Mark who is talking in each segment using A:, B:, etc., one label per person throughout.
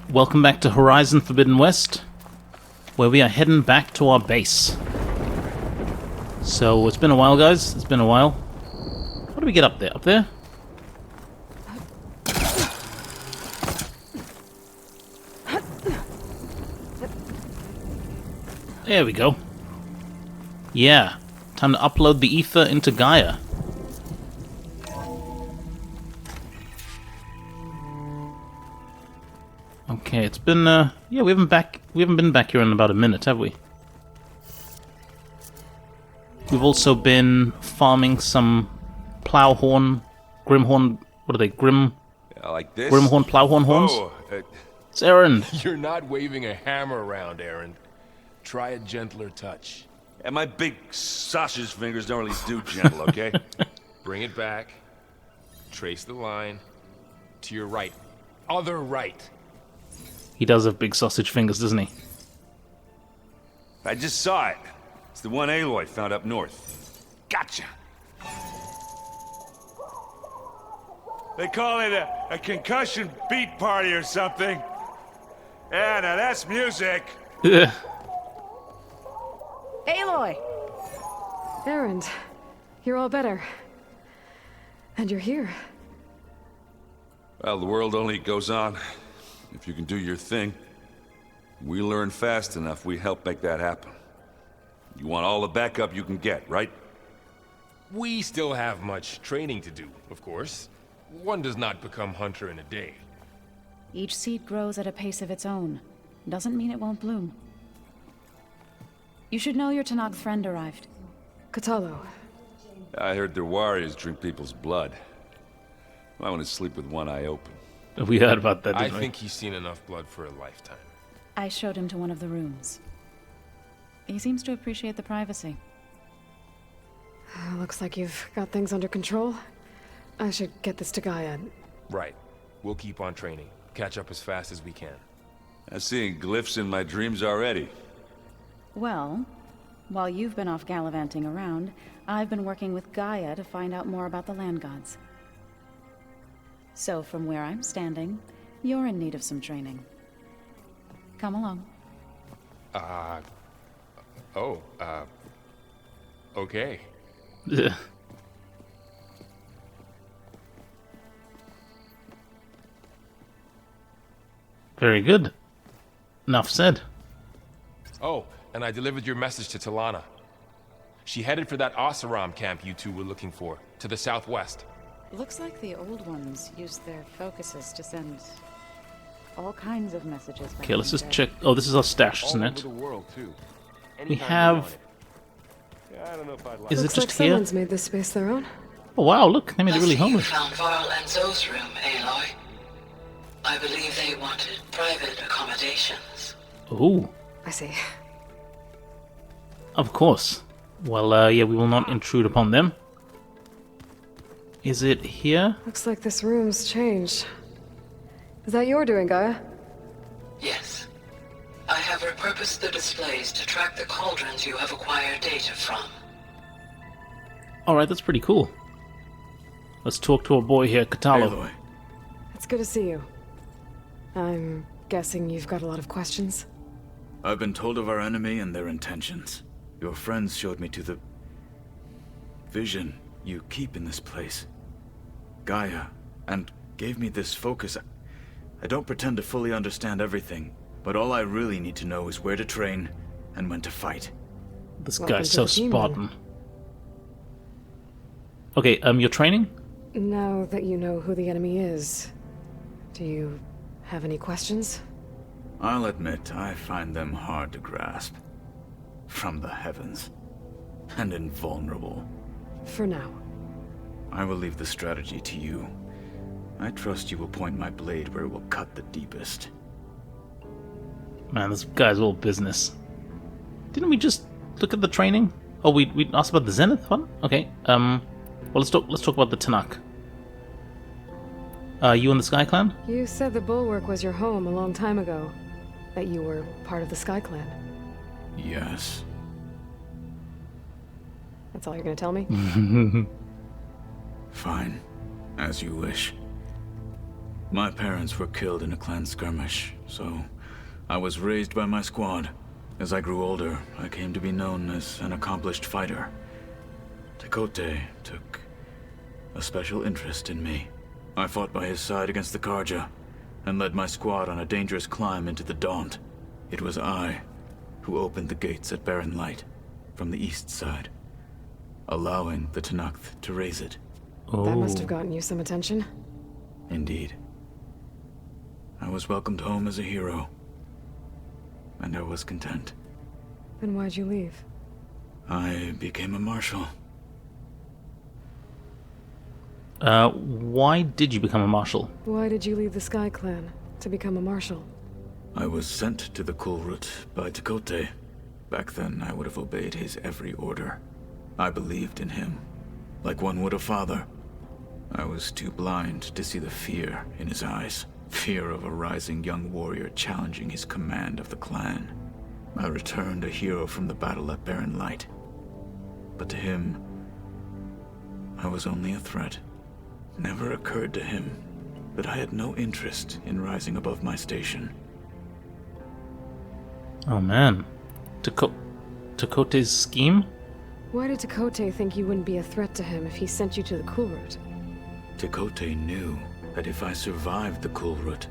A: Welcome back to Horizon Forbidden West, where we are heading back to our base. So, it's been a while, guys. It's been a while. How do we get up there? Up there? There we go. Yeah. Time to upload the ether into Gaia. Okay, it's been yeah, we haven't been back here in about a minute, have we? We've also been farming some plowhorn, grimhorn, what are they?
B: Like this?
A: Grimhorn, plowhorn horns?
B: Oh,
A: It's Errand.
C: You're not waving a hammer around, Aaron. Try a gentler touch.
B: and my big sausage fingers don't really do gentle, okay?
C: Bring it back. Trace the line. To your right. Other right.
A: He does have big sausage fingers, doesn't he?
B: I just saw it. It's the one Aloy found up north. Gotcha. They call it a concussion beat party or something. Yeah, now that's music.
D: Aloy!
E: Aaron, you're all better. And you're here.
B: Well, the world only goes on if you can do your thing. We learn fast enough, we help make that happen. You want all the backup you can get, right?
C: We still have much training to do, of course. One does not become hunter in a day.
D: Each seed grows at a pace of its own. Doesn't mean it won't bloom. You should know your Tanakh friend arrived.
E: Katalo.
B: I heard their warriors drink people's blood. I want to sleep with one eye open.
A: We heard about that,
C: I
A: didn't we?
C: think he's seen enough blood for a lifetime.
D: I showed him to one of the rooms. He seems to appreciate the privacy.
E: Looks like you've got things under control. I should get this to Gaia.
C: Right. We'll keep on training. Catch up as fast as we can.
B: I'm seeing glyphs in my dreams already.
D: Well, while you've been off gallivanting around, I've been working with Gaia to find out more about the land gods. So from where I'm standing, you're in need of some training. Come along.
C: Okay.
A: Yeah. Very good. Enough said.
C: Oh, and I delivered your message to Talana. She headed for that Oseram camp you two were looking for, to the southwest.
D: Looks like the old ones used their focuses to send all kinds of messages.
A: Okay, let's just check. Oh, this is our stash, isn't
C: All
A: it?
C: over the world, too.
A: We
C: Anytime you
A: have...
C: want it. Yeah, I don't know if I'd like
A: Is it
E: Looks like
A: just here?
E: someone's made this space their own.
A: Oh, wow, look. They made it really
F: I see you
A: homely.
F: found Varl and Zoe's room, Aloy. I believe they wanted private accommodations.
A: Ooh,
E: I see.
A: of course. Well, yeah, we will not intrude upon them. Is it here?
E: Looks like this room's changed. Is that your doing, Gaia?
F: Yes. I have repurposed the displays to track the cauldrons you have acquired data from.
A: Alright, that's pretty cool. Let's talk to our boy here, Katalo.
G: Aloy.
E: It's good to see you. I'm guessing you've got a lot of questions?
G: I've been told of our enemy and their intentions. Your friends showed me to the vision you keep in this place, Gaia, and gave me this focus. I don't pretend to fully understand everything, but all I really need to know is where to train and when to fight.
A: This
E: Welcome
A: guy's
E: to
A: so
E: the team,
A: Spartan. Okay, you're training?
E: Now that you know who the enemy is, do you have any questions?
G: I'll admit, I find them hard to grasp. From the heavens. And invulnerable.
E: For now.
G: I will leave the strategy to you. I trust you will point my blade where it will cut the deepest.
A: Man, this guy's all business. Didn't we just look at the training? Oh, we asked about the Zenith one? Okay, well, let's talk about the Tanakh. You and the Sky Clan?
E: You said the Bulwark was your home a long time ago. That you were part of the Sky Clan.
G: Yes.
E: That's all you're gonna tell me?
G: Fine. As you wish. My parents were killed in a clan skirmish, so I was raised by my squad. As I grew older, I came to be known as an accomplished fighter. Tekote took a special interest in me. I fought by his side against the Karja, and led my squad on a dangerous climb into the Daunt. It was I who opened the gates at Barren Light from the east side, allowing the Tenakth to raise it.
A: Oh.
E: That must have gotten you some attention.
G: Indeed. I was welcomed home as a hero, and I was content.
E: Then why'd you leave?
G: I became a marshal.
A: Why did you become a marshal?
E: Why did you leave the Sky Clan to become a marshal?
G: I was sent to the Kulrut by Tekote. Back then, I would have obeyed his every order. I believed in him, like one would a father. I was too blind to see the fear in his eyes. Fear of a rising young warrior challenging his command of the clan. I returned a hero from the battle at Barren Light. But to him, I was only a threat. Never occurred to him that I had no interest in rising above my station.
A: Oh man. Tekote's scheme?
E: Why did Tekote think you wouldn't be a threat to him if he sent you to the Kulrut?
G: Tekote knew that if I survived the Kulrut,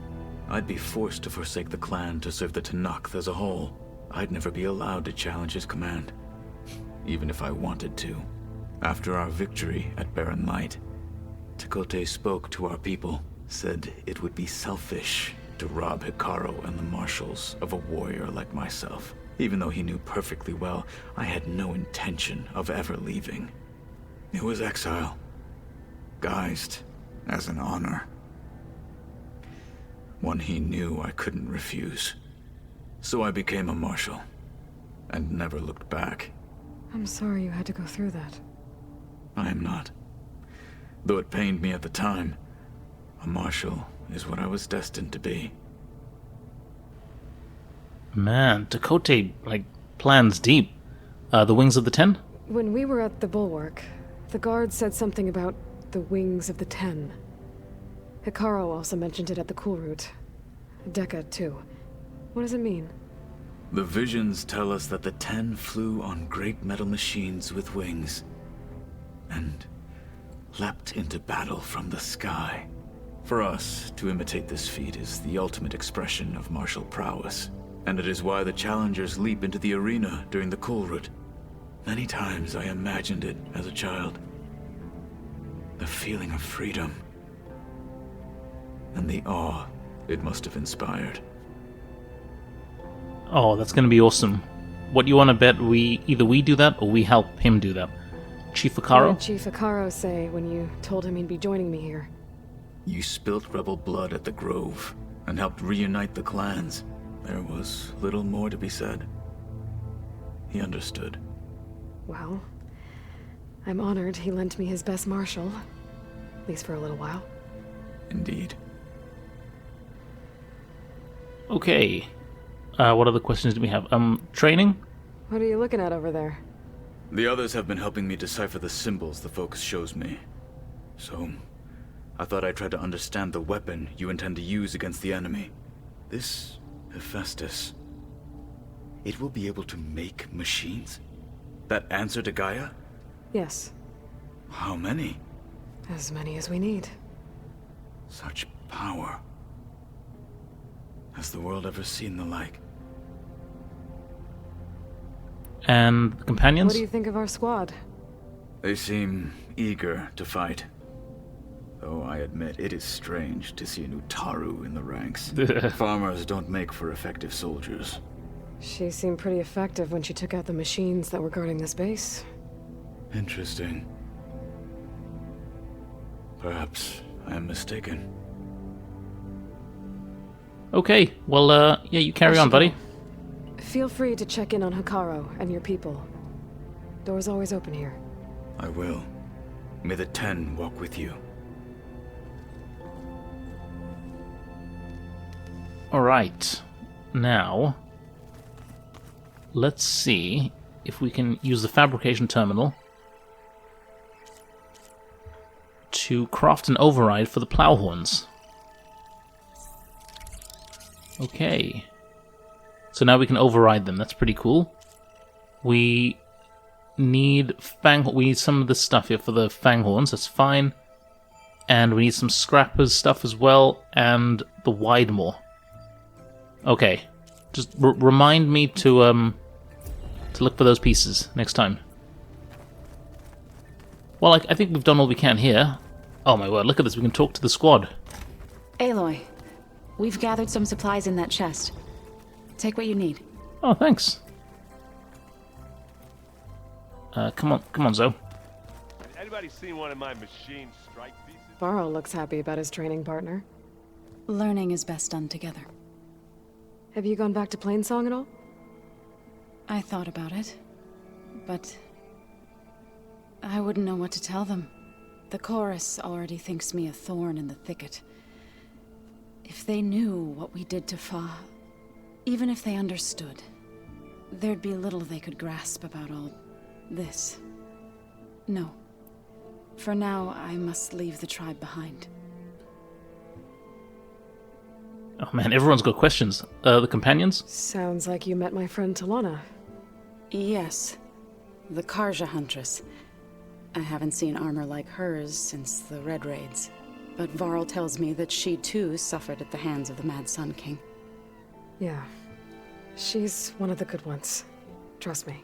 G: I'd be forced to forsake the clan to serve the Tenakth as a whole. I'd never be allowed to challenge his command, even if I wanted to. After our victory at Barren Light, Tekote spoke to our people, said it would be selfish to rob Hikaru and the marshals of a warrior like myself. Even though he knew perfectly well I had no intention of ever leaving. It was exile, guised as an honor. One he knew I couldn't refuse. So I became a marshal, and never looked back.
E: I'm sorry you had to go through that.
G: I am not. Though it pained me at the time, a marshal is what I was destined to be.
A: Man, Tekote, plans deep. The Wings of the Ten?
E: When we were at the Bulwark, the guard said something about the Wings of the Ten. Hikaru also mentioned it at the Kulrut. Dekka, too. What does it mean?
G: The visions tell us that the Ten flew on great metal machines with wings, and leapt into battle from the sky. For us, to imitate this feat is the ultimate expression of martial prowess, and it is why the challengers leap into the arena during the Kulrut. Many times I imagined it as a child. The feeling of freedom, and the awe it must have inspired.
A: Oh, that's gonna be awesome. What do you want to bet either we do that or we help him do that? Chief
E: What
A: Hikaru?
E: did Chief Hikaru say when you told him he'd be joining me here?
G: You spilt rebel blood at the Grove, and helped reunite the clans. There was little more to be said. He understood.
E: Well, I'm honored he lent me his best marshal. At least for a little while.
G: Indeed.
A: Okay. What other questions do we have? Training?
E: What are you looking at over there?
G: The others have been helping me decipher the symbols the Focus shows me. So, I thought I'd try to understand the weapon you intend to use against the enemy. This Hephaestus, it will be able to make machines? That answer to Gaia?
E: Yes,
G: How many?
E: as many as we need.
G: Such power. Has the world ever seen the like?
A: And the companions?
E: What do you think of our squad?
G: They seem eager to fight. Though I admit it is strange to see an Utaru in the ranks. Farmers don't make for effective soldiers.
E: She seemed pretty effective when she took out the machines that were guarding this base.
G: Interesting. Perhaps I am mistaken.
A: Okay, well, yeah, you carry on, buddy.
E: Feel free to check in on Hikaru and your people. Door's always open here.
G: I will. May the Ten walk with you.
A: Alright. Now, let's see if we can use the fabrication terminal to craft an override for the plow horns. Okay. So now we can override them. That's pretty cool. We need we need some of this stuff here for the fanghorns. That's fine. And we need some scrappers stuff as well, and the Widemore. Okay. Just remind me to look for those pieces next time. Well, I think we've done all we can here. Oh my word, look at this. We can talk to the squad.
D: Aloy, we've gathered some supplies in that chest. Take what you need.
A: Oh, thanks. Come on, Zoe.
H: Anybody seen one of my machine strike pieces?
E: Varl looks happy about his training partner.
D: Learning is best done together.
E: Have you gone back to Plainsong at all?
D: I thought about it, but I wouldn't know what to tell them. The chorus already thinks me a thorn in the thicket. If they knew what we did to Fa, even if they understood, there'd be little they could grasp about all this. No. For now, I must leave the tribe behind.
A: Oh man, everyone's got questions. The companions?
E: Sounds like you met my friend Talana.
D: Yes. The Karja Huntress. I haven't seen armor like hers since the Red Raids. But Varl tells me that she too suffered at the hands of the Mad Sun King.
E: Yeah. She's one of the good ones. Trust me.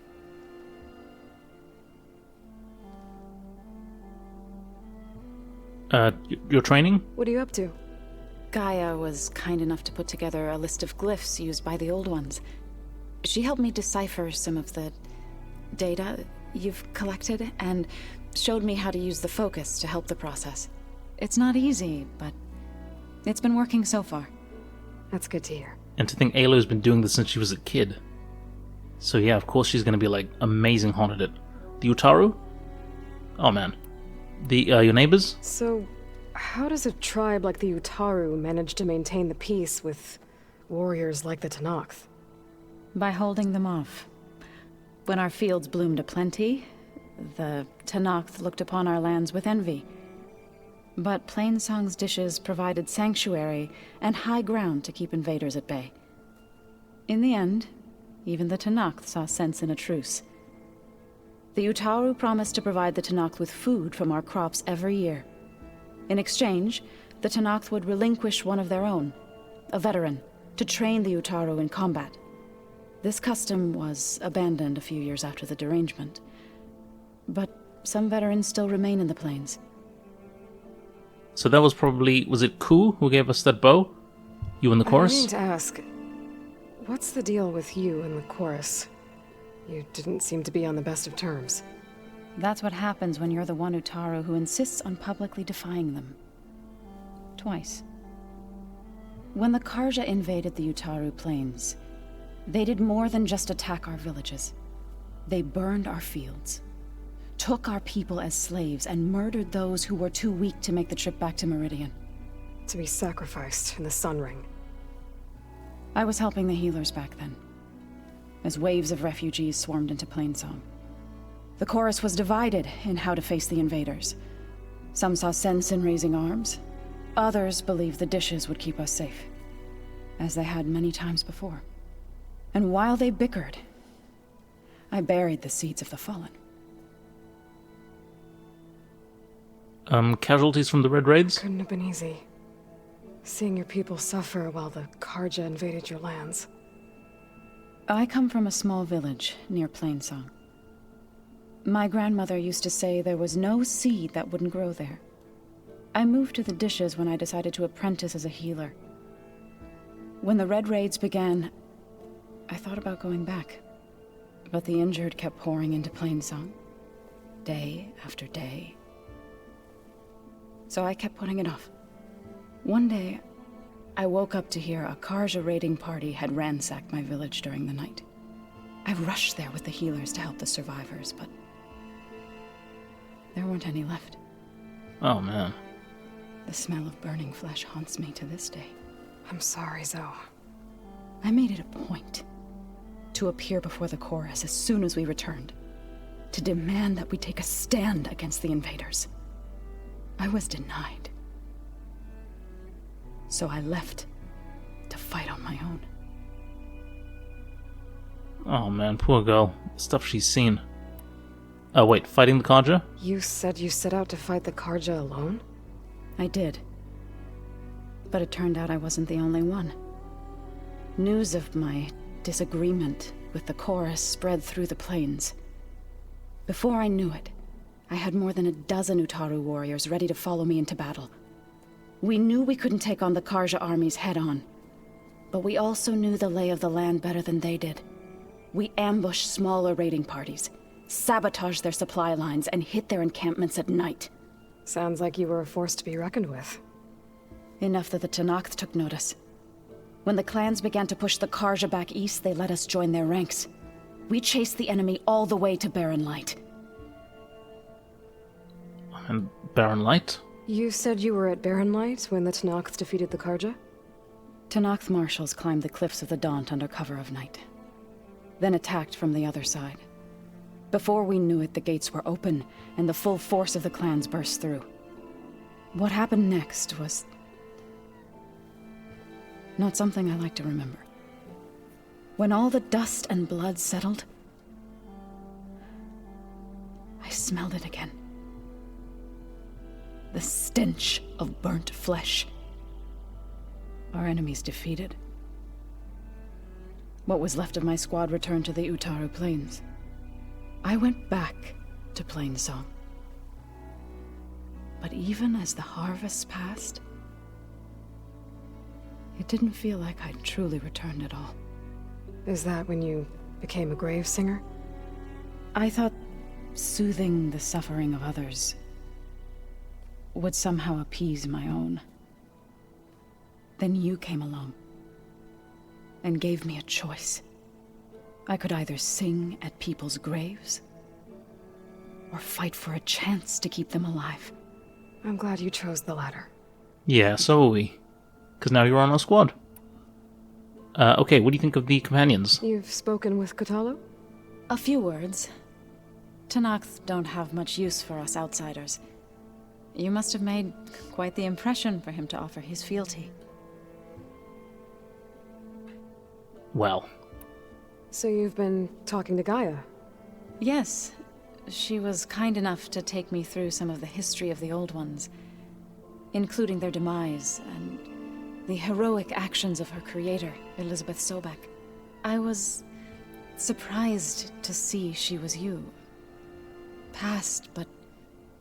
A: Your training?
E: What are you up to?
D: Gaia was kind enough to put together a list of glyphs used by the Old Ones. She helped me decipher some of the data you've collected, and showed me how to use the focus to help the process. It's not easy, but it's been working so far.
E: That's good to hear.
A: And to think Aloy's been doing this since she was a kid. So yeah, of course she's gonna be like amazing hot at it. The Utaru? Oh man. Your neighbors?
E: So, how does a tribe like the Utaru manage to maintain the peace with warriors like the Tenakth?
D: By holding them off. When our fields bloomed aplenty, the Tenakth looked upon our lands with envy. But Plainsong's dishes provided sanctuary and high ground to keep invaders at bay. In the end, even the Tenakth saw sense in a truce. The Utaru promised to provide the Tenakth with food from our crops every year. In exchange, the Tenakth would relinquish one of their own, a veteran, to train the Utaru in combat. This custom was abandoned a few years after the derangement. But some veterans still remain in the plains.
A: So that was probably... Was it Ku who gave us that bow? You in the
E: I
A: chorus?
E: need to ask, what's the deal with you and the chorus? You didn't seem to be on the best of terms.
D: That's what happens when you're the one Utaru who insists on publicly defying them. Twice. When the Karja invaded the Utaru plains, they did more than just attack our villages. They burned our fields, took our people as slaves, and murdered those who were too weak to make the trip back to Meridian.
E: To be sacrificed in the Sun Ring.
D: I was helping the healers back then, as waves of refugees swarmed into Plainsong. The chorus was divided in how to face the invaders. Some saw sense in raising arms. Others believed the dishes would keep us safe, as they had many times before. And while they bickered, I buried the seeds of the fallen.
A: Casualties from the Red Raids?
E: Couldn't have been easy. Seeing your people suffer while the Karja invaded your lands.
D: I come from a small village near Plainsong. My grandmother used to say there was no seed that wouldn't grow there. I moved to the dishes when I decided to apprentice as a healer. When the Red Raids began, I thought about going back. But the injured kept pouring into Plainsong, day after day. So I kept putting it off. One day, I woke up to hear a Karja raiding party had ransacked my village during the night. I rushed there with the healers to help the survivors, but there weren't any left.
A: Oh man.
D: The smell of burning flesh haunts me to this day.
E: I'm sorry, Zoe.
D: I made it a point to appear before the chorus as soon as we returned, to demand that we take a stand against the invaders. I was denied. So I left to fight on my own.
A: Oh man, poor girl. The stuff she's seen. Oh wait, fighting the Karja?
E: You said you set out to fight the Karja alone?
D: I did. But it turned out I wasn't the only one. News of my disagreement with the chorus spread through the plains. Before I knew it, I had more than a dozen Utaru warriors ready to follow me into battle. We knew we couldn't take on the Karja armies head-on, but we also knew the lay of the land better than they did. We ambushed smaller raiding parties, sabotaged their supply lines, and hit their encampments at night.
E: Sounds like you were a force to be reckoned with.
D: Enough that the Tenakth took notice. When the clans began to push the Karja back east, they let us join their ranks. We chased the enemy all the way to Barren Light.
A: And Barren Light?
E: You said you were at Barren Light when the Tenakth defeated the Karja?
D: Tenakth marshals climbed the cliffs of the Daunt under cover of night, then attacked from the other side. Before we knew it, the gates were open, and the full force of the clans burst through. What happened next was not something I like to remember. When all the dust and blood settled, I smelled it again. The stench of burnt flesh. Our enemies defeated. What was left of my squad returned to the Utaru Plains. I went back to Plainsong. But even as the harvest passed, it didn't feel like I'd truly returned at all.
E: Is that when you became a grave singer?
D: I thought soothing the suffering of others would somehow appease my own. Then you came along and gave me a choice. I could either sing at people's graves or fight for a chance to keep them alive.
E: I'm glad you chose the latter.
A: Yeah, so are we. Because now you're on our squad. Okay, what do you think of the companions?
E: You've spoken with Kotallo?
D: A few words. Tenakth don't have much use for us outsiders. You must have made quite the impression for him to offer his fealty.
A: Well.
E: So you've been talking to Gaia?
D: Yes. She was kind enough to take me through some of the history of the Old Ones, including their demise and the heroic actions of her creator, Elizabeth Sobek. I was surprised to see she was you. Past, but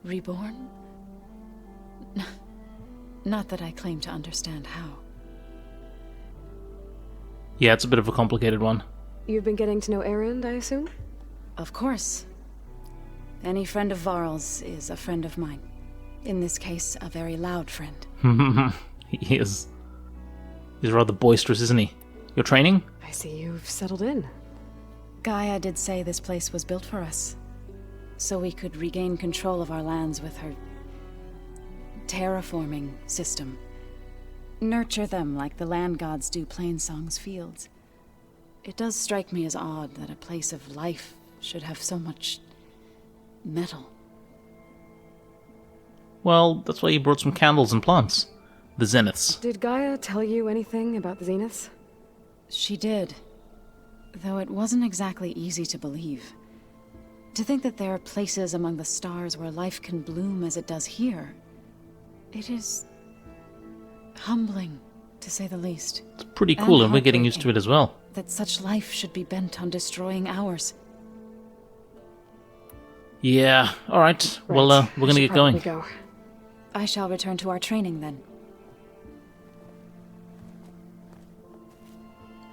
D: reborn? Not that I claim to understand how.
A: Yeah, it's a bit of a complicated one.
E: You've been getting to know Erend, I assume?
D: Of course. Any friend of Varl's is a friend of mine. In this case, a very loud friend.
A: He is. He's rather boisterous, isn't he? You're training?
E: I see you've settled in.
D: Gaia did say this place was built for us, so we could regain control of our lands with her terraforming system. Nurture them like the land gods do Plainsong's fields. It does strike me as odd that a place of life should have so much metal.
A: Well, that's why you brought some candles and plants. The Zeniths.
E: Did Gaia tell you anything about the Zeniths?
D: She did, though it wasn't exactly easy to believe. To think that there are places among the stars where life can bloom as it does here, it is humbling, to say the least.
A: It's pretty cool, and we're getting used to it as well.
D: That such life should be bent on destroying ours.
A: Yeah, alright.
E: Right.
A: Well, we're gonna get going.
E: Go.
D: I shall return to our training then.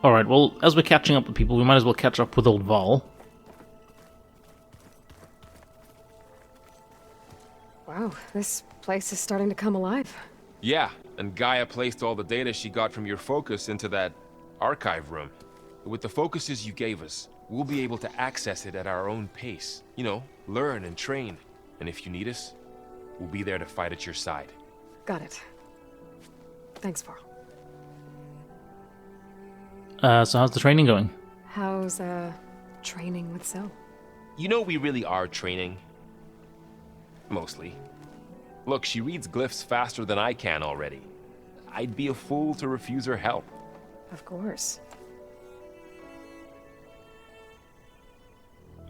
A: Alright, well, as we're catching up with people, we might as well catch up with old Val.
E: Wow, this place is starting to come alive.
C: Yeah, and Gaia placed all the data she got from your focus into that archive room. With the focuses you gave us, we'll be able to access it at our own pace. You know, learn and train. And if you need us, we'll be there to fight at your side.
E: Got it. Thanks, Varl.
A: So how's the training going?
E: How's, training with Cell?
C: You know we really are training. Mostly. Look, she reads glyphs faster than I can already. I'd be a fool to refuse her help.
E: Of course.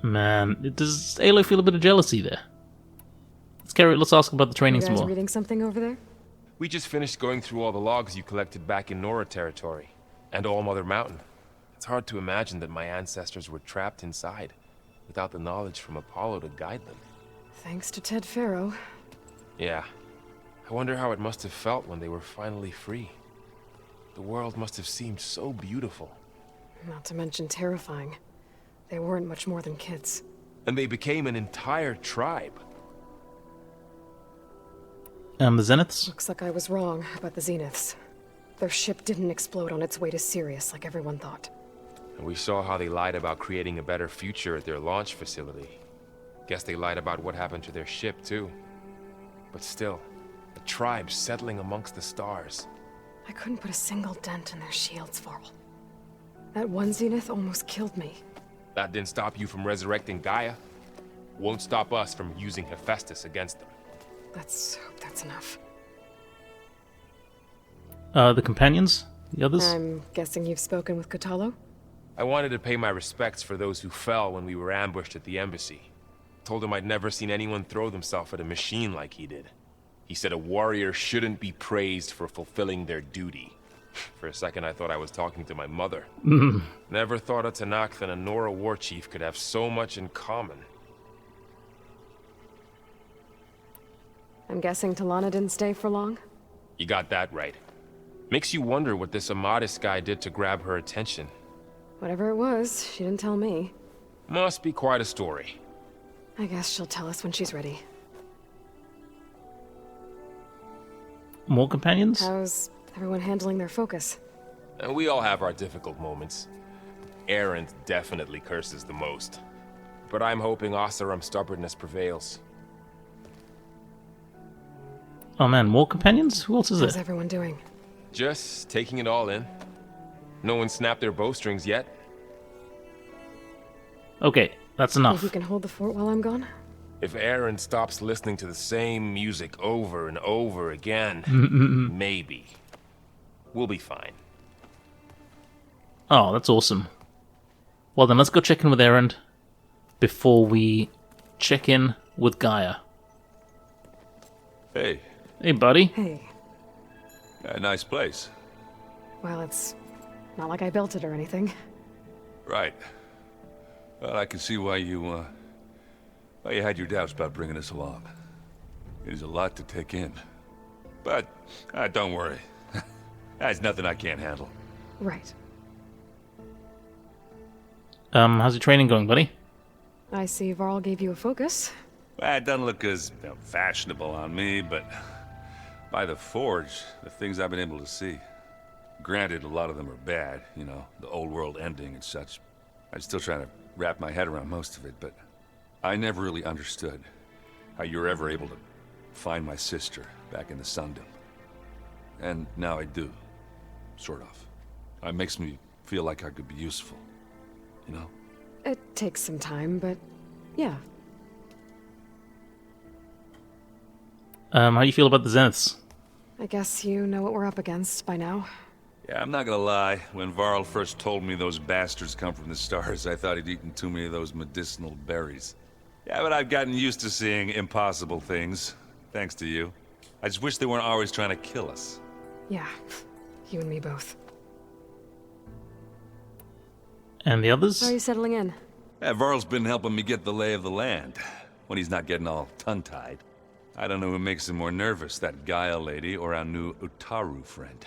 A: Man, does Aloy feel a bit of jealousy there? Let's ask about the training
E: You
A: some
E: guys
A: more.
E: reading something over there?
C: We just finished going through all the logs you collected back in Nora territory, and All Mother Mountain. It's hard to imagine that my ancestors were trapped inside, without the knowledge from Apollo to guide them.
E: Thanks to Ted Faro.
C: Yeah. I wonder how it must have felt when they were finally free. The world must have seemed so beautiful.
E: Not to mention terrifying. They weren't much more than kids.
C: And they became an entire tribe.
A: The Zeniths?
E: Looks like I was wrong about the Zeniths. Their ship didn't explode on its way to Sirius like everyone thought.
C: And we saw how they lied about creating a better future at their launch facility. Guess they lied about what happened to their ship, too. But still, a tribe settling amongst the stars.
E: I couldn't put a single dent in their shields, Varl. That one Zenith almost killed me.
C: That didn't stop you from resurrecting Gaia. Won't stop us from using Hephaestus against them.
E: Let's hope that's enough.
A: The companions? The others?
E: I'm guessing you've spoken with Katalo?
C: I wanted to pay my respects for those who fell when we were ambushed at the embassy. Told him I'd never seen anyone throw themselves at a machine like he did. He said a warrior shouldn't be praised for fulfilling their duty. For a second I thought I was talking to my mother. Never thought a Tanakh and a Nora war chief could have so much in common.
E: I'm guessing Talana didn't stay for long?
C: You got that right. Makes you wonder what this Amadis guy did to grab her attention.
E: Whatever it was, she didn't tell me.
C: Must be quite a story.
E: I guess she'll tell us when she's ready.
A: More companions?
E: How's everyone handling their focus?
C: And we all have our difficult moments. Erend definitely curses the most. But I'm hoping Oseram's stubbornness prevails.
A: Oh man, more companions? Who else is
E: How's
A: there?
E: everyone doing?
C: Just taking it all in. No one snapped their bowstrings yet.
A: Okay, that's
E: Think
A: enough.
E: you can hold the fort while I'm gone?
C: If Erend stops listening to the same music over and over again, maybe. We'll be fine.
A: Oh, that's awesome. Well then, let's go check in with Erend before we check in with Gaia.
B: Hey,
A: Hey, buddy.
E: Hey.
B: a nice place.
E: Well, it's not like I built it or anything.
B: Right. Well, I can see why you had your doubts about bringing us along. It is a lot to take in. But, don't worry. That's nothing I can't handle.
E: Right.
A: How's your training going, buddy?
E: I see Varl gave you a focus.
B: Well, it doesn't look as fashionable on me, but by the Forge, the things I've been able to see. Granted, a lot of them are bad, you know, the old world ending and such. I'm still trying to wrap my head around most of it, but I never really understood how you were ever able to find my sister back in the Sundom. And now I do, sort of. It makes me feel like I could be useful, you know?
E: It takes some time, but yeah.
A: How do you feel about the Zeniths?
E: I guess you know what we're up against by now.
B: Yeah, I'm not gonna lie. When Varl first told me those bastards come from the stars, I thought he'd eaten too many of those medicinal berries. Yeah, but I've gotten used to seeing impossible things, thanks to you. I just wish they weren't always trying to kill us.
E: Yeah, you and me both.
A: And the others?
E: How are you settling in?
B: Yeah, Varl's been helping me get the lay of the land, when he's not getting all tongue-tied. I don't know who makes him more nervous, that Gaia lady or our new Utaru friend.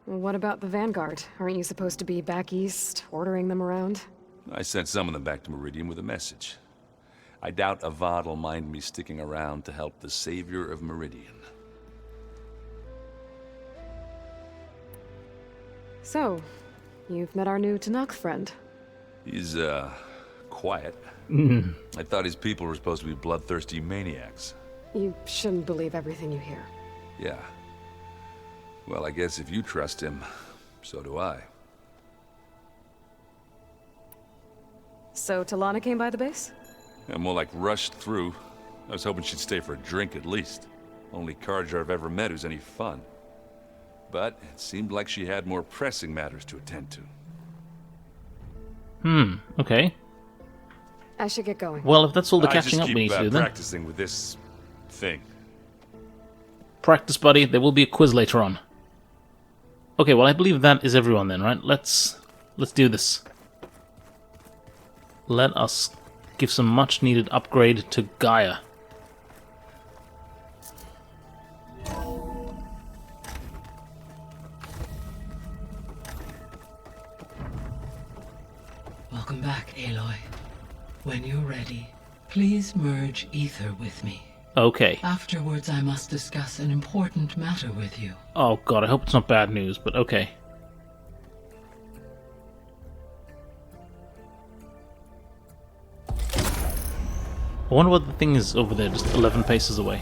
E: Well, what about the Vanguard? Aren't you supposed to be back east, ordering them around?
B: I sent some of them back to Meridian with a message. I doubt Avad will mind me sticking around to help the savior of Meridian.
E: So, you've met our new Tanakh friend.
B: He's, quiet. I thought his people were supposed to be bloodthirsty maniacs.
E: You shouldn't believe everything you hear.
B: Yeah. Well, I guess if you trust him, so do I.
E: So, Talana came by the base?
B: And more like rushed through. I was hoping she'd stay for a drink at least. Only Carja I've ever met who's any fun. but it seemed like she had more pressing matters to attend to.
A: Okay.
E: I should get going.
A: Well, if that's all the
B: I
A: catching
B: just
A: up
B: keep
A: we need to do, then.
B: practicing with this thing.
A: Practice, buddy. There will be a quiz later on. Okay, well, I believe that is everyone then, right? Let's do this. Let us give some much-needed upgrade to Gaia.
F: Welcome back, Aloy. When you're ready, please merge ether with me.
A: Okay.
F: Afterwards, I must discuss an important matter with you.
A: Oh god, I hope it's not bad news, but okay. I wonder what the thing is over there, just 11 paces away.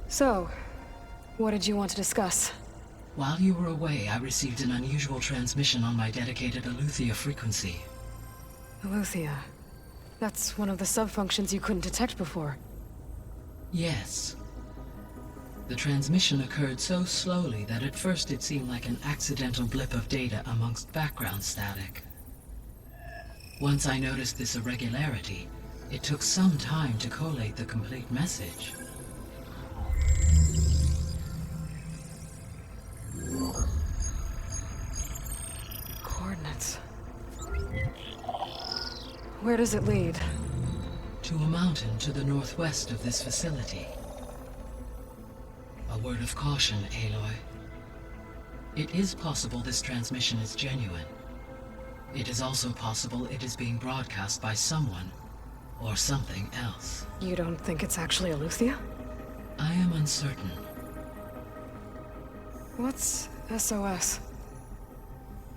E: So, what did you want to discuss?
F: While you were away, I received an unusual transmission on my dedicated Aletheia frequency.
E: Aletheia. That's one of the sub-functions you couldn't detect before.
F: Yes. The transmission occurred so slowly that at first it seemed like an accidental blip of data amongst background static. Once I noticed this irregularity, it took some time to collate the complete message.
E: Coordinates. Where does it lead?
F: To a mountain to the northwest of this facility. A word of caution, Aloy. It is possible this transmission is genuine. It is also possible it is being broadcast by someone or something else.
E: You don't think it's actually Aletheia?
F: I am uncertain.
E: What's SOS?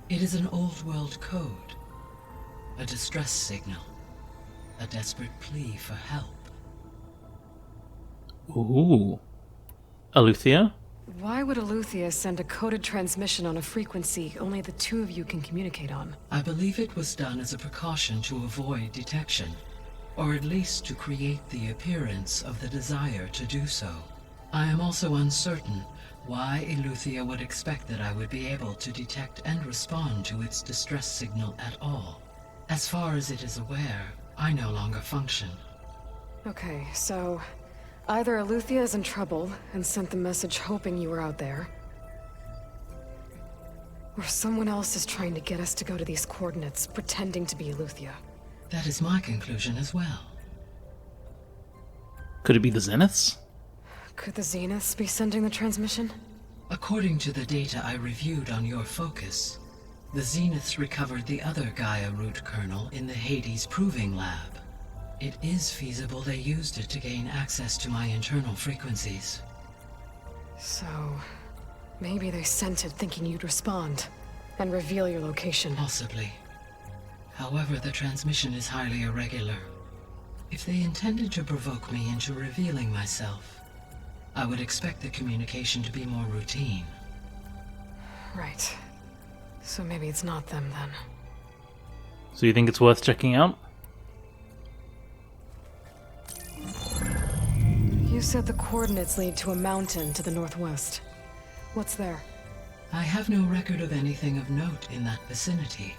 F: It is an old world code. A distress signal. A desperate plea for help.
A: Ooh. Aletheia?
E: Why would Aletheia send a coded transmission on a frequency only the two of you can communicate on?
F: I believe it was done as a precaution to avoid detection, or at least to create the appearance of the desire to do so. I am also uncertain why Aletheia would expect that I would be able to detect and respond to its distress signal at all. As far as it is aware, I no longer function.
E: Okay, so either Aletheia is in trouble and sent the message hoping you were out there, or someone else is trying to get us to go to these coordinates, pretending to be Aletheia.
F: That is my conclusion as well.
A: Could it be the Zeniths?
E: Could the Zeniths be sending the transmission?
F: According to the data I reviewed on your focus, the Zeniths recovered the other Gaia root kernel in the Hades Proving Lab. It is feasible they used it to gain access to my internal frequencies.
E: So, maybe they sent it thinking you'd respond and reveal your location.
F: Possibly. However, the transmission is highly irregular. If they intended to provoke me into revealing myself, I would expect the communication to be more routine.
E: Right. So maybe it's not them then.
A: So you think it's worth checking out?
E: You said the coordinates lead to a mountain to the northwest. What's there?
F: I have no record of anything of note in that vicinity.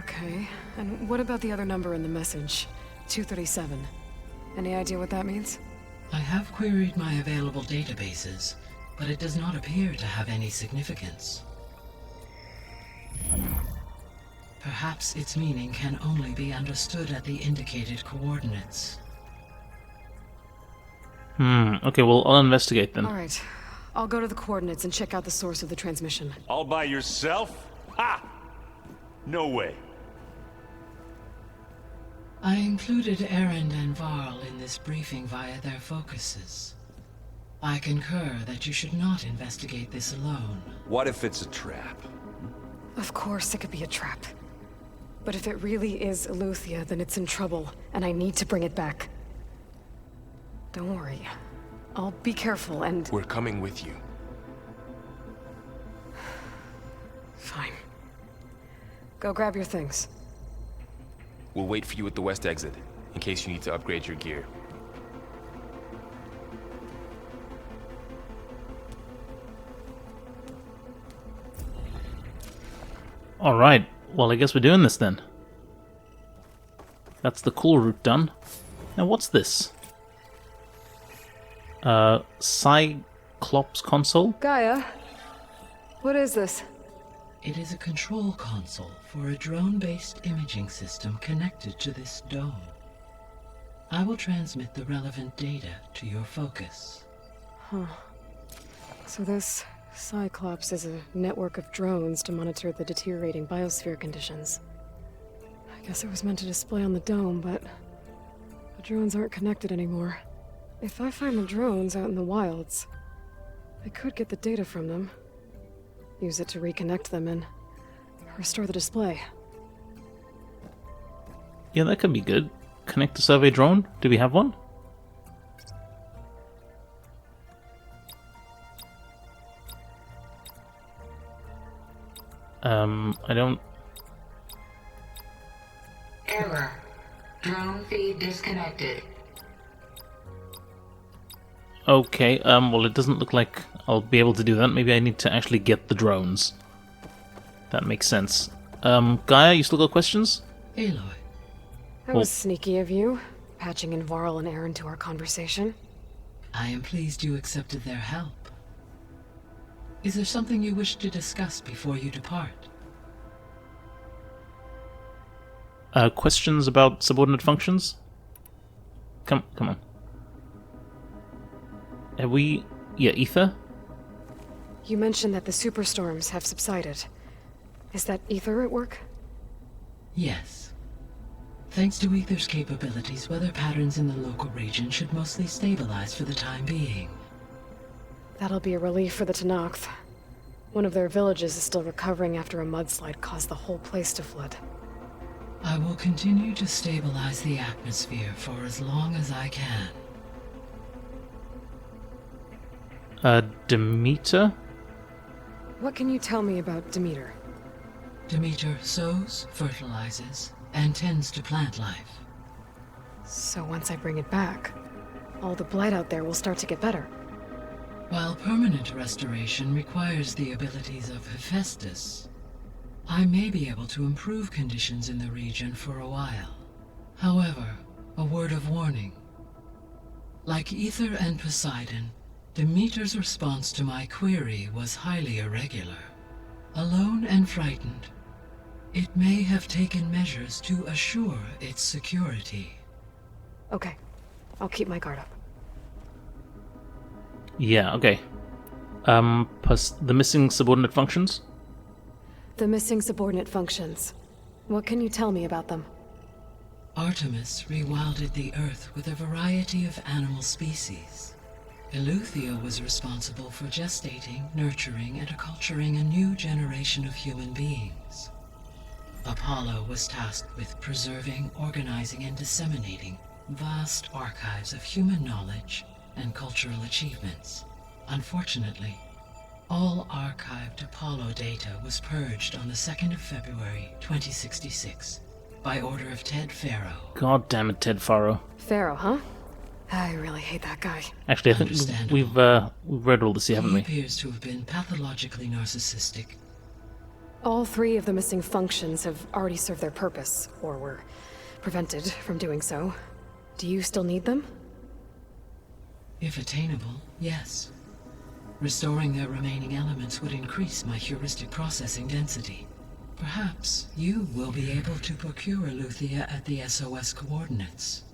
E: Okay, and what about the other number in the message? 237. Any idea what that means?
F: I have queried my available databases, but it does not appear to have any significance. Perhaps its meaning can only be understood at the indicated coordinates.
A: Okay, well, I'll investigate then.
E: Alright, I'll go to the coordinates and check out the source of the transmission.
H: All by yourself? Ha! No way.
F: I included Erend and Varl in this briefing via their focuses. I concur that you should not investigate this alone.
B: What if it's a trap?
E: Of course it could be a trap. But if it really is Aletheia, then it's in trouble, and I need to bring it back. Don't worry. I'll be careful and...
C: We're coming with you.
E: Fine. Go grab your things.
C: We'll wait for you at the west exit, in case you need to upgrade your gear.
A: Alright, well I guess we're doing this then. That's the cool route done. Now what's this? Cyclops console?
E: Gaia, what is this?
F: It is a control console for a drone-based imaging system connected to this dome. I will transmit the relevant data to your focus.
E: Huh. So this Cyclops is a network of drones to monitor the deteriorating biosphere conditions. I guess it was meant to display on the dome, but the drones aren't connected anymore. If I find the drones out in the wilds, I could get the data from them, use it to reconnect them and restore the display.
A: Yeah, that could be good. Connect the survey drone. Do we have one? I don't...
I: Error. Drone feed disconnected.
A: Okay, well it doesn't look like I'll be able to do that. Maybe I need to actually get the drones. That makes sense. Gaia, you still got questions?
F: Aloy,
E: That was sneaky of you, patching in Varl and Aaron to our conversation.
F: I am pleased you accepted their help. Is there something you wish to discuss before you depart?
A: Questions about subordinate functions? Come on. Have we... Yeah, Ether?
E: You mentioned that the superstorms have subsided. Is that Ether at work?
F: Yes. Thanks to Ether's capabilities, weather patterns in the local region should mostly stabilize for the time being.
E: That'll be a relief for the Tenakth. One of their villages is still recovering after a mudslide caused the whole place to flood.
F: I will continue to stabilize the atmosphere for as long as I can.
A: Demeter?
E: What can you tell me about Demeter?
F: Demeter sows, fertilizes, and tends to plant life.
E: So once I bring it back, all the blight out there will start to get better.
F: While permanent restoration requires the abilities of Hephaestus, I may be able to improve conditions in the region for a while. However, a word of warning. Like Ether and Poseidon, Demeter's response to my query was highly irregular. Alone and frightened, it may have taken measures to assure its security.
E: Okay, I'll keep my guard up.
A: Yeah, okay. The missing subordinate functions?
E: The missing subordinate functions. What can you tell me about them?
F: Artemis rewilded the Earth with a variety of animal species. Eleuthia was responsible for gestating, nurturing, and acculturating a new generation of human beings. Apollo was tasked with preserving, organizing, and disseminating vast archives of human knowledge and cultural achievements. Unfortunately, all archived Apollo data was purged on the 2nd of February, 2066, by order of Ted Faro.
A: God damn it, Ted Faro.
E: Pharaoh, huh? I really hate that guy.
A: Actually, I think we've read all this here, haven't
F: He
A: we?
F: appears to have been pathologically narcissistic.
E: All 3 of the missing functions have already served their purpose, or were prevented from doing so. Do you still need them?
F: If attainable, yes. Restoring their remaining elements would increase my heuristic processing density. Perhaps you will be able to procure Eleuthia at the SOS coordinates.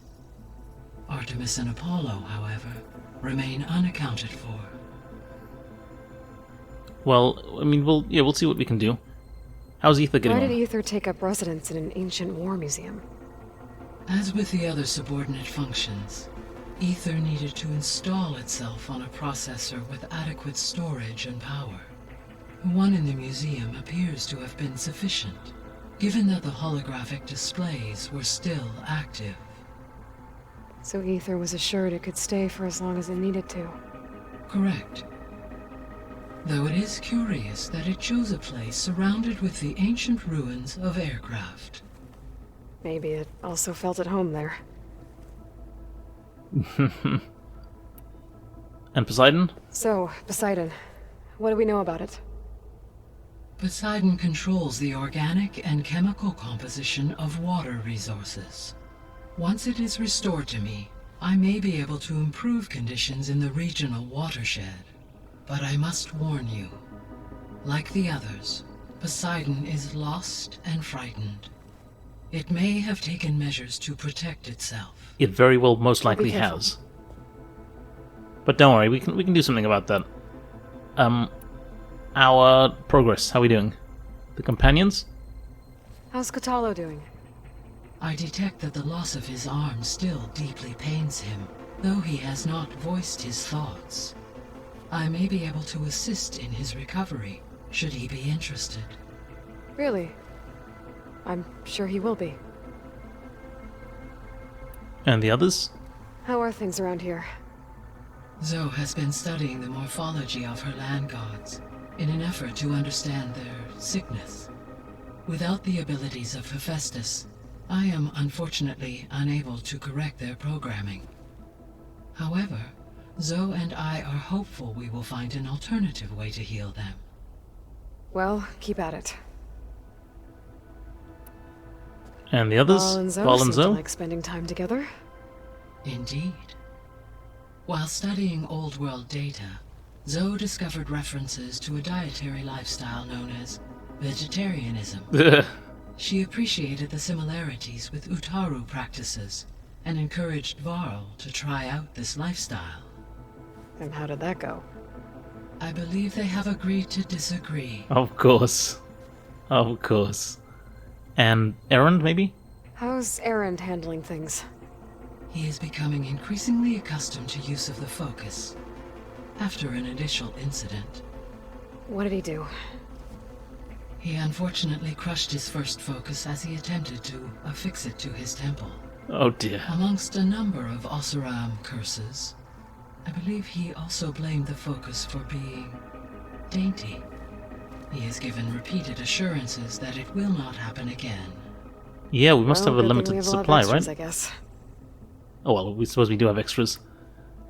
F: Artemis and Apollo, however, remain unaccounted for.
A: Well, I mean, we'll see what we can do. How's Ether getting
E: Why did
A: on?
E: Ether take up residence in an ancient war museum?
F: As with the other subordinate functions, Ether needed to install itself on a processor with adequate storage and power. One in the museum appears to have been sufficient, given that the holographic displays were still active.
E: So Ether was assured it could stay for as long as it needed to.
F: Correct. Though it is curious that it chose a place surrounded with the ancient ruins of aircraft.
E: Maybe it also felt at home there.
A: And Poseidon?
E: So, Poseidon, what do we know about it?
F: Poseidon controls the organic and chemical composition of water resources. Once it is restored to me, I may be able to improve conditions in the regional watershed. But I must warn you, like the others, Poseidon is lost and frightened. It may have taken measures to protect itself.
A: It very well most likely has. But don't worry, we can do something about that. Our progress, how are we doing? The companions?
E: How's Kotallo doing?
F: I detect that the loss of his arm still deeply pains him, though he has not voiced his thoughts. I may be able to assist in his recovery, should he be interested.
E: Really? I'm sure he will be.
A: And the others?
E: How are things around here?
F: Zoe has been studying the morphology of her land gods in an effort to understand their sickness. Without the abilities of Hephaestus, I am unfortunately unable to correct their programming. However, Zoe and I are hopeful we will find an alternative way to heal them.
E: Well, keep at it.
A: And the others?
E: Ball and Zoe like spending time together.
F: Indeed. While studying old world data, Zoe discovered references to a dietary lifestyle known as vegetarianism. She appreciated the similarities with Utaru practices and encouraged Varl to try out this lifestyle.
E: And how did that go?
F: I believe they have agreed to disagree.
A: Of course. Of course. And Erend, maybe?
E: How's Erend handling things?
F: He is becoming increasingly accustomed to use of the focus, after an initial incident.
E: What did he do?
F: He unfortunately crushed his first focus as he attempted to affix it to his temple.
A: Oh dear.
F: Amongst a number of Oseram curses, I believe he also blamed the focus for being dainty. He has given repeated assurances that it will not happen again.
A: Yeah, we must have a
E: good thing we
A: limited
E: have a lot of
A: supply,
E: extras,
A: right?
E: I guess.
A: Oh well, we suppose we do have extras.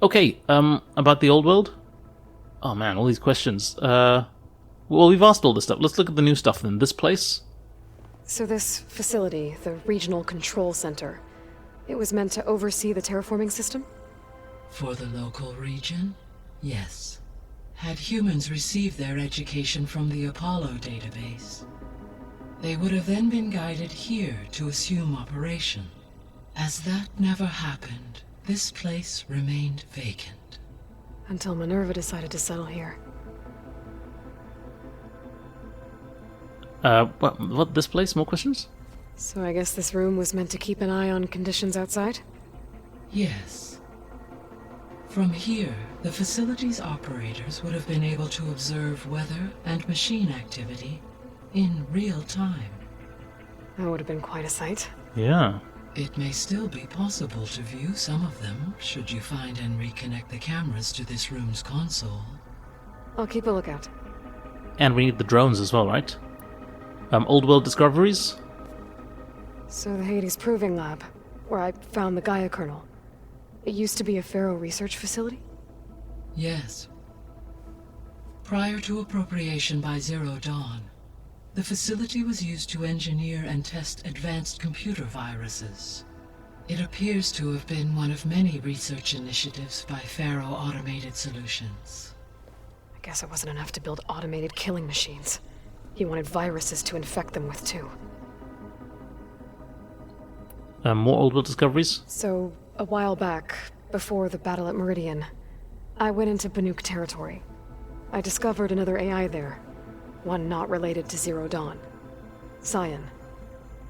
A: Okay, about the old world? Oh man, all these questions. Well, we've asked all this stuff. Let's look at the new stuff then. This place?
E: So this facility, the Regional Control Center, it was meant to oversee the terraforming system?
F: For the local region, yes. Had humans received their education from the Apollo database, they would have then been guided here to assume operation. As that never happened, this place remained vacant.
E: Until Minerva decided to settle here.
A: What, this place? More questions?
E: So I guess this room was meant to keep an eye on conditions outside?
F: Yes. From here, the facility's operators would have been able to observe weather and machine activity in real time.
E: That would have been quite a sight.
A: Yeah.
F: It may still be possible to view some of them, should you find and reconnect the cameras to this room's console.
E: I'll keep a lookout.
A: And we need the drones as well, right? Old world discoveries?
E: So the Hades Proving Lab, where I found the Gaia kernel. It used to be a Pharaoh research facility?
F: Yes. Prior to appropriation by Zero Dawn, the facility was used to engineer and test advanced computer viruses. It appears to have been one of many research initiatives by Pharaoh Automated Solutions.
E: I guess it wasn't enough to build automated killing machines. He wanted viruses to infect them with, too.
A: More old world discoveries?
E: So, a while back, before the battle at Meridian, I went into Banuk territory. I discovered another AI there. One not related to Zero Dawn. Scion.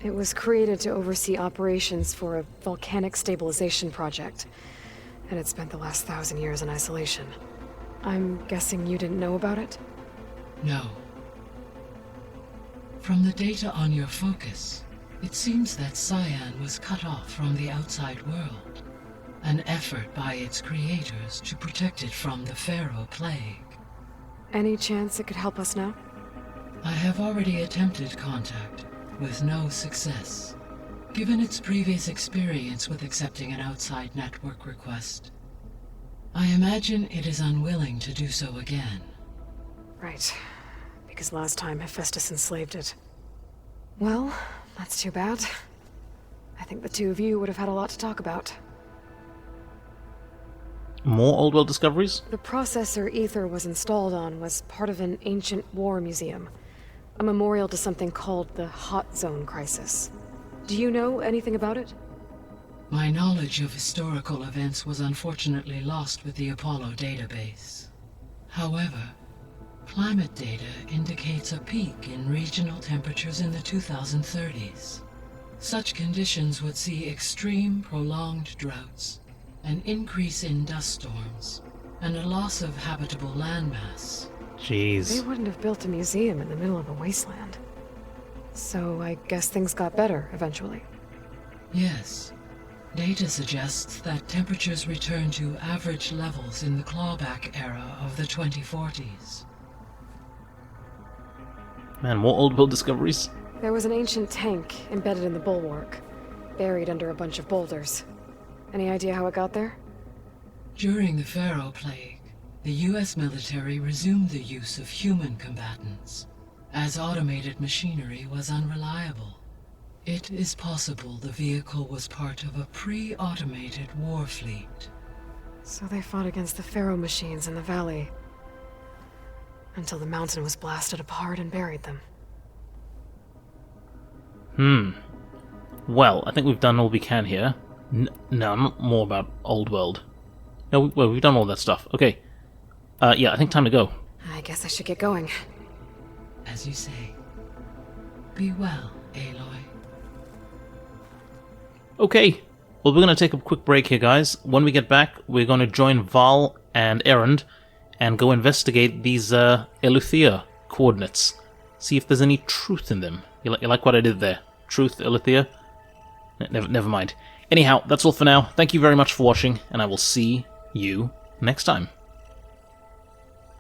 E: It was created to oversee operations for a volcanic stabilization project, and it spent the last 1,000 years in isolation. I'm guessing you didn't know about it?
F: No. From the data on your focus, it seems that Cyan was cut off from the outside world. An effort by its creators to protect it from the Pharaoh plague.
E: Any chance it could help us now?
F: I have already attempted contact, with no success. Given its previous experience with accepting an outside network request, I imagine it is unwilling to do so again.
E: Right. Because last time Hephaestus enslaved it. Well, that's too bad. I think the two of you would have had a lot to talk about.
A: More old world discoveries?
E: The processor Ether was installed on was part of an ancient war museum. A memorial to something called the Hot Zone Crisis. Do you know anything about it?
F: My knowledge of historical events was unfortunately lost with the Apollo database. However, climate data indicates a peak in regional temperatures in the 2030s. Such conditions would see extreme, prolonged droughts, an increase in dust storms, and a loss of habitable landmass.
A: Jeez.
E: They wouldn't have built a museum in the middle of a wasteland. So I guess things got better eventually.
F: Yes. Data suggests that temperatures return to average levels in the clawback era of the 2040s.
A: Man, more old world discoveries?
E: There was an ancient tank embedded in the bulwark, buried under a bunch of boulders. Any idea how it got there?
F: During the Pharaoh Plague, the US military resumed the use of human combatants, as automated machinery was unreliable. It is possible the vehicle was part of a pre-automated war fleet.
E: So they fought against the Pharaoh machines in the valley, until the mountain was blasted apart and buried them.
A: Well, I think we've done all we can here. No, not more about old world. No, well, we've done all that stuff. Okay. Yeah, I think time to go.
E: I guess I should get going.
F: As you say. Be well, Aloy.
A: Okay. Well, we're going to take a quick break here, guys. When we get back, we're going to join Val and Erend and go investigate these Eleuthia coordinates. See if there's any truth in them. You like what I did there? Truth, Eleuthia? Never mind. Anyhow, that's all for now. Thank you very much for watching, and I will see you next time.